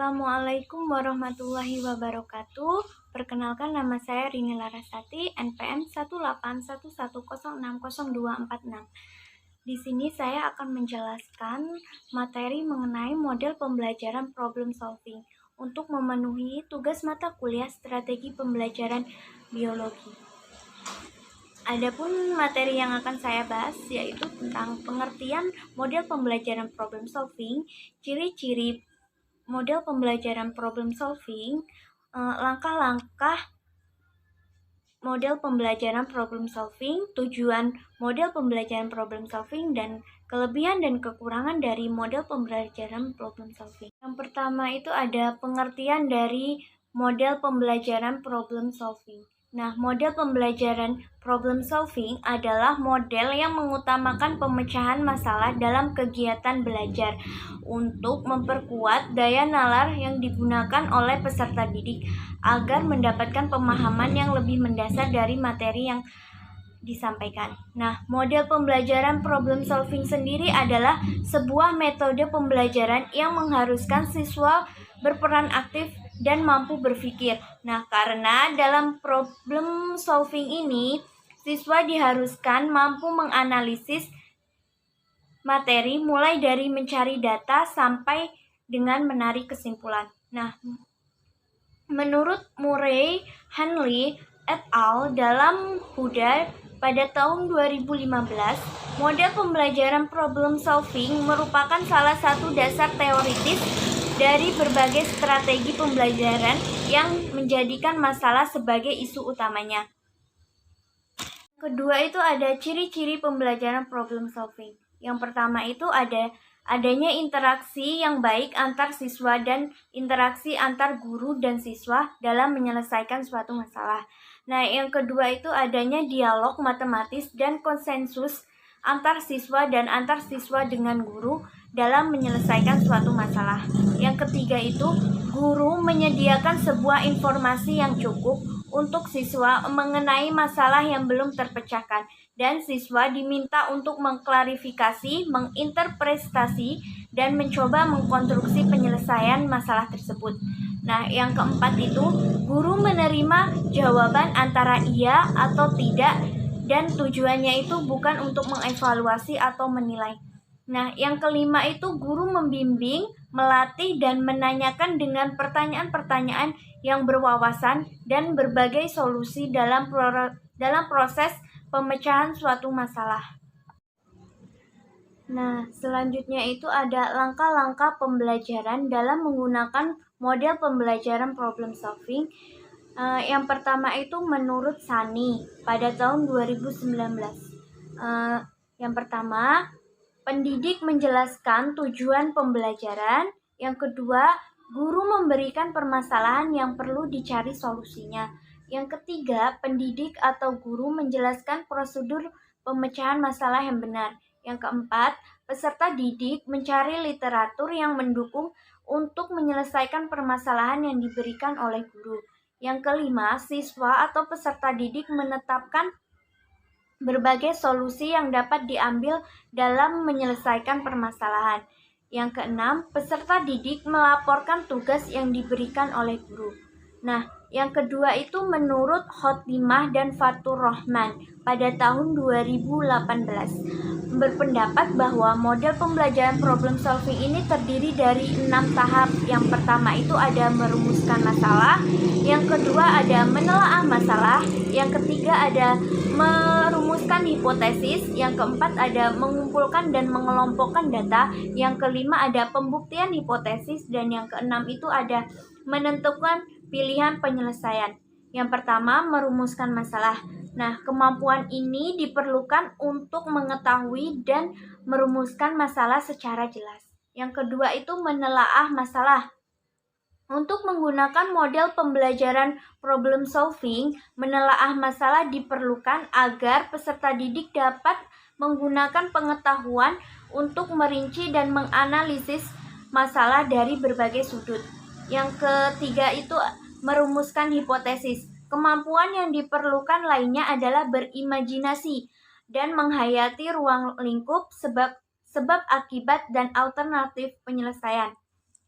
Assalamualaikum warahmatullahi wabarakatuh. Perkenalkan, nama saya Rini Larasati, NPM 18110602446. Di sini saya akan menjelaskan materi mengenai model pembelajaran problem solving untuk memenuhi tugas mata kuliah strategi pembelajaran biologi. Adapun materi yang akan saya bahas yaitu tentang pengertian model pembelajaran problem solving, ciri-ciri model pembelajaran problem solving, langkah-langkah model pembelajaran problem solving, tujuan model pembelajaran problem solving, dan kelebihan dan kekurangan dari model pembelajaran problem solving. Yang pertama itu ada pengertian dari model pembelajaran problem solving. Nah, model pembelajaran problem solving adalah model yang mengutamakan pemecahan masalah dalam kegiatan belajar untuk memperkuat daya nalar yang digunakan oleh peserta didik agar mendapatkan pemahaman yang lebih mendasar dari materi yang disampaikan. Nah, model pembelajaran problem solving sendiri adalah sebuah metode pembelajaran yang mengharuskan siswa berperan aktif dan mampu berpikir. Nah, karena dalam problem solving ini, siswa diharuskan mampu menganalisis materi mulai dari mencari data sampai dengan menarik kesimpulan. Nah, menurut Murray Hanley et al. Dalam Huda pada tahun 2015, model pembelajaran problem solving merupakan salah satu dasar teoritis dari berbagai strategi pembelajaran yang menjadikan masalah sebagai isu utamanya. Kedua itu ada ciri-ciri pembelajaran problem solving. Yang pertama itu adanya interaksi yang baik antar siswa dan interaksi antar guru dan siswa dalam menyelesaikan suatu masalah. Nah, yang kedua itu adanya dialog matematis dan konsensus antar siswa dan antar siswa dengan guru dalam menyelesaikan suatu masalah. Yang ketiga itu guru menyediakan sebuah informasi yang cukup untuk siswa mengenai masalah yang belum terpecahkan, dan siswa diminta untuk mengklarifikasi, menginterpretasi, dan mencoba mengkonstruksi penyelesaian masalah tersebut. Nah, yang keempat itu guru menerima jawaban antara iya atau tidak, dan tujuannya itu bukan untuk mengevaluasi atau menilai. Nah, yang kelima itu guru membimbing, melatih, dan menanyakan dengan pertanyaan-pertanyaan yang berwawasan dan berbagai solusi dalam proses pemecahan suatu masalah. Nah, selanjutnya itu ada langkah-langkah pembelajaran dalam menggunakan model pembelajaran problem solving. Yang pertama itu menurut Sani pada tahun 2019. Yang pertama, pendidik menjelaskan tujuan pembelajaran. Yang kedua, guru memberikan permasalahan yang perlu dicari solusinya. Yang ketiga, pendidik atau guru menjelaskan prosedur pemecahan masalah yang benar. Yang keempat, peserta didik mencari literatur yang mendukung untuk menyelesaikan permasalahan yang diberikan oleh guru. Yang kelima, siswa atau peserta didik menetapkan berbagai solusi yang dapat diambil dalam menyelesaikan permasalahan. Yang keenam, peserta didik melaporkan tugas yang diberikan oleh guru. Nah, yang kedua itu menurut Khotimah dan Fatur Rahman pada tahun 2018 berpendapat bahwa model pembelajaran problem solving ini terdiri dari 6 tahap. Yang pertama itu ada merumuskan masalah, yang kedua ada menelaah masalah, yang ketiga ada merumuskan hipotesis, yang keempat ada mengumpulkan dan mengelompokkan data, yang kelima ada pembuktian hipotesis, dan yang keenam itu ada menentukan pilihan penyelesaian. Yang pertama, merumuskan masalah. Nah, kemampuan ini diperlukan untuk mengetahui dan merumuskan masalah secara jelas. Yang kedua itu menelaah masalah. Untuk menggunakan model pembelajaran problem solving, menelaah masalah diperlukan agar peserta didik dapat menggunakan pengetahuan untuk merinci dan menganalisis masalah dari berbagai sudut. Yang ketiga itu merumuskan hipotesis. Kemampuan yang diperlukan lainnya adalah berimajinasi dan menghayati ruang lingkup, sebab akibat, dan alternatif penyelesaian.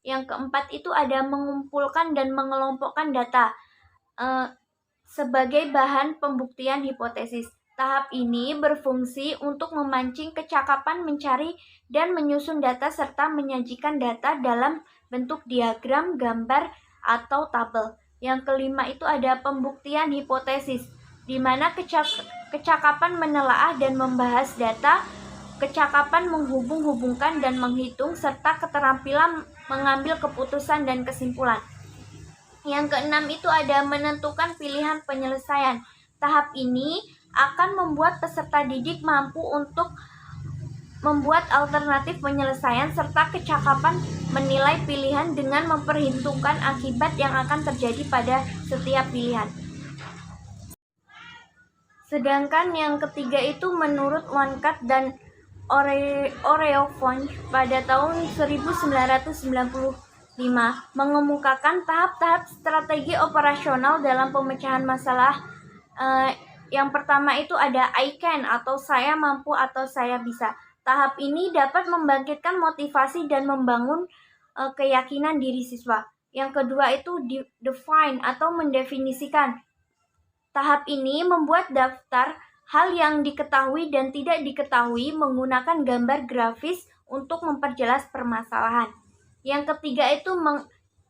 Yang keempat itu ada mengumpulkan dan mengelompokkan data sebagai bahan pembuktian hipotesis. Tahap ini berfungsi untuk memancing kecakapan mencari dan menyusun data serta menyajikan data dalam bentuk diagram, gambar, atau tabel. Yang kelima itu ada pembuktian hipotesis, di mana kecakapan menelaah dan membahas data, kecakapan menghubung-hubungkan dan menghitung, serta keterampilan mengambil keputusan dan kesimpulan. Yang keenam itu ada menentukan pilihan penyelesaian. Tahap ini akan membuat peserta didik mampu untuk membuat alternatif penyelesaian serta kecakapan menilai pilihan dengan memperhitungkan akibat yang akan terjadi pada setiap pilihan. Sedangkan yang ketiga itu menurut Wankat dan Oreofont pada tahun 1995 mengemukakan tahap-tahap strategi operasional dalam pemecahan masalah. Yang pertama itu ada I can atau saya mampu atau saya bisa. Tahap ini dapat membangkitkan motivasi dan membangun keyakinan diri siswa. Yang kedua itu define atau mendefinisikan. Tahap ini membuat daftar hal yang diketahui dan tidak diketahui menggunakan gambar grafis untuk memperjelas permasalahan. Yang ketiga itu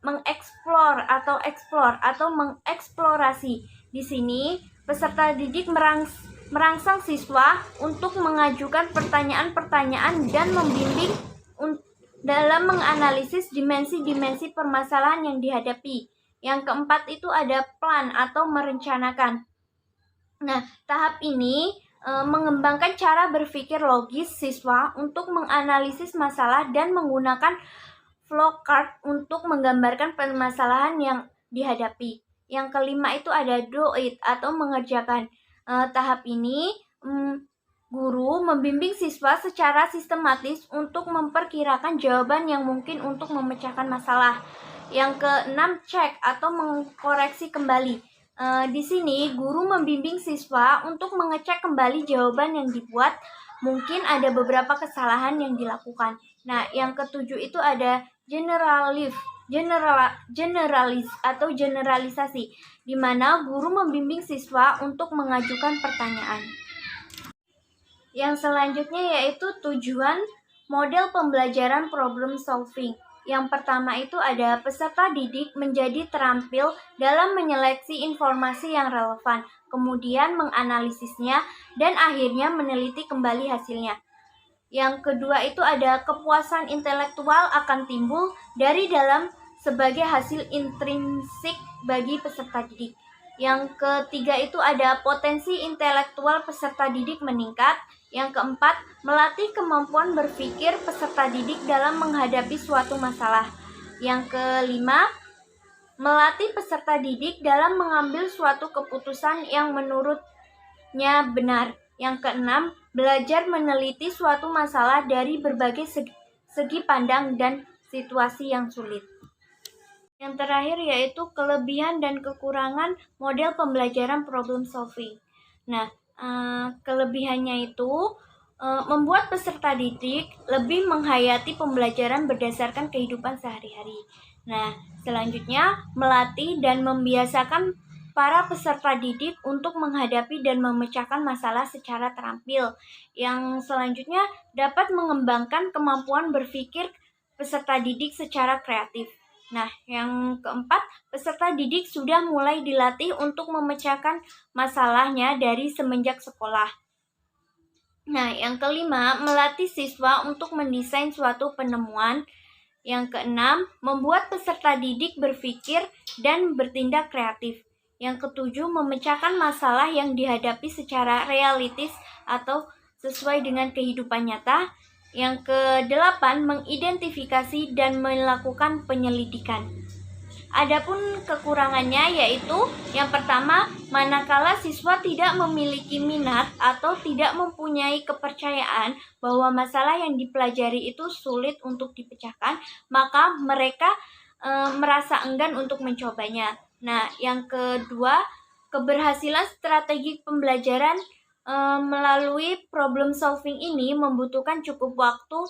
mengeksplor atau mengeksplorasi. Di sini peserta didik merangsang siswa untuk mengajukan pertanyaan-pertanyaan dan membimbing dalam menganalisis dimensi-dimensi permasalahan yang dihadapi. Yang keempat itu ada plan atau merencanakan. Nah, tahap ini mengembangkan cara berpikir logis siswa untuk menganalisis masalah dan menggunakan flowchart untuk menggambarkan permasalahan yang dihadapi. Yang kelima itu ada do it atau mengerjakan. Tahap ini guru membimbing siswa secara sistematis untuk memperkirakan jawaban yang mungkin untuk memecahkan masalah. Yang keenam check atau mengkoreksi kembali. Di sini guru membimbing siswa untuk mengecek kembali jawaban yang dibuat. Mungkin ada beberapa kesalahan yang dilakukan. Nah, yang ketujuh itu ada generalisasi, di mana guru membimbing siswa untuk mengajukan pertanyaan. Yang selanjutnya yaitu tujuan model pembelajaran problem solving. Yang pertama itu ada peserta didik menjadi terampil dalam menyeleksi informasi yang relevan, kemudian menganalisisnya, dan akhirnya meneliti kembali hasilnya. Yang kedua itu ada kepuasan intelektual akan timbul dari dalam sebagai hasil intrinsik bagi peserta didik. Yang ketiga itu ada potensi intelektual peserta didik meningkat. Yang keempat, melatih kemampuan berpikir peserta didik dalam menghadapi suatu masalah. Yang kelima, melatih peserta didik dalam mengambil suatu keputusan yang menurutnya benar. Yang keenam, belajar meneliti suatu masalah dari berbagai segi pandang dan situasi yang sulit. Yang terakhir yaitu kelebihan dan kekurangan model pembelajaran problem solving. Nah, kelebihannya itu membuat peserta didik lebih menghayati pembelajaran berdasarkan kehidupan sehari-hari. Nah, selanjutnya melatih dan membiasakan para peserta didik untuk menghadapi dan memecahkan masalah secara terampil. Yang selanjutnya dapat mengembangkan kemampuan berpikir peserta didik secara kreatif. Nah, yang keempat, peserta didik sudah mulai dilatih untuk memecahkan masalahnya dari semenjak sekolah. Nah, yang kelima, melatih siswa untuk mendesain suatu penemuan. Yang keenam, membuat peserta didik berpikir dan bertindak kreatif. Yang ketujuh, memecahkan masalah yang dihadapi secara realistis atau sesuai dengan kehidupan nyata. Yang kedelapan, mengidentifikasi dan melakukan penyelidikan. Adapun kekurangannya yaitu yang pertama, manakala siswa tidak memiliki minat atau tidak mempunyai kepercayaan bahwa masalah yang dipelajari itu sulit untuk dipecahkan, maka mereka merasa enggan untuk mencobanya. Nah, yang kedua, keberhasilan strategi pembelajaran melalui problem solving ini membutuhkan cukup waktu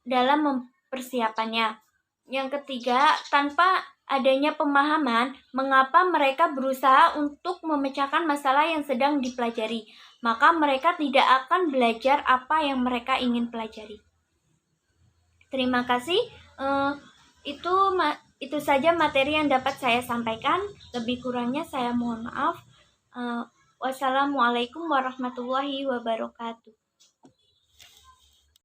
dalam mempersiapannya. Yang ketiga, tanpa adanya pemahaman mengapa mereka berusaha untuk memecahkan masalah yang sedang dipelajari, maka mereka tidak akan belajar apa yang mereka ingin pelajari. Terima kasih. Itu itu saja materi yang dapat saya sampaikan. Lebih kurangnya saya mohon maaf. Wassalamualaikum warahmatullahi wabarakatuh.